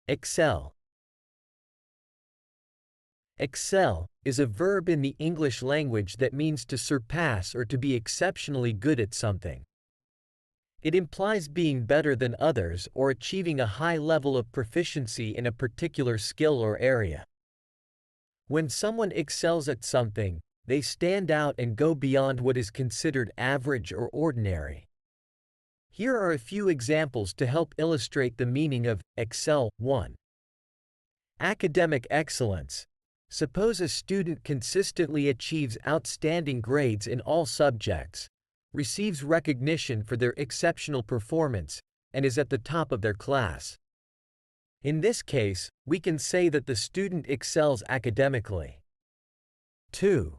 Excel. Excel is a verb in the English language that means to surpass or to be exceptionally good at something. It implies being better than others or achieving a high level of proficiency in a particular skill or area. When someone excels at something, they stand out and go beyond what is considered average or ordinary. Here are a few examples to help illustrate the meaning of excel. 1. Academic excellence. Suppose a student consistently achieves outstanding grades in all subjects, receives recognition for their exceptional performance, and is at the top of their class. In this case, we can say that the student excels academically. 2.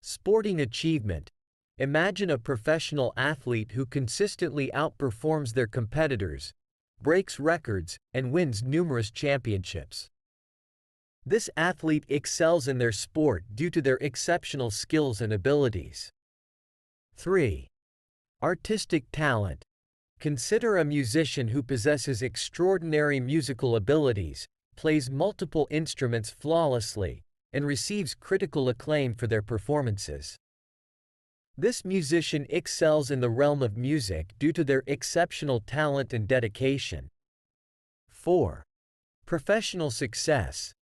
Sporting achievement. Imagine a professional athlete who consistently outperforms their competitors, breaks records, and wins numerous championships. This athlete excels in their sport due to their exceptional skills and abilities. 3. Artistic talent. Consider a musician who possesses extraordinary musical abilities, plays multiple instruments flawlessly, and receives critical acclaim for their performances. This musician excels in the realm of music due to their exceptional talent and dedication. 4. Professional success.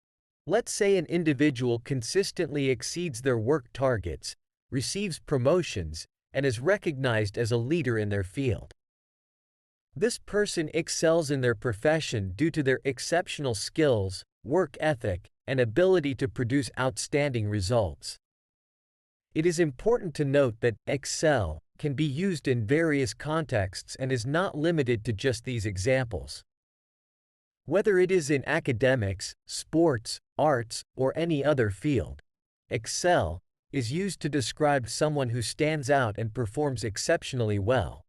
Let's say an individual consistently exceeds their work targets, receives promotions, and is recognized as a leader in their field. This person excels in their profession due to their exceptional skills, work ethic, and ability to produce outstanding results. It is important to note that excel can be used in various contexts and is not limited to just these examples. Whether it is in academics, sports, arts, or any other field, excel is used to describe someone who stands out and performs exceptionally well.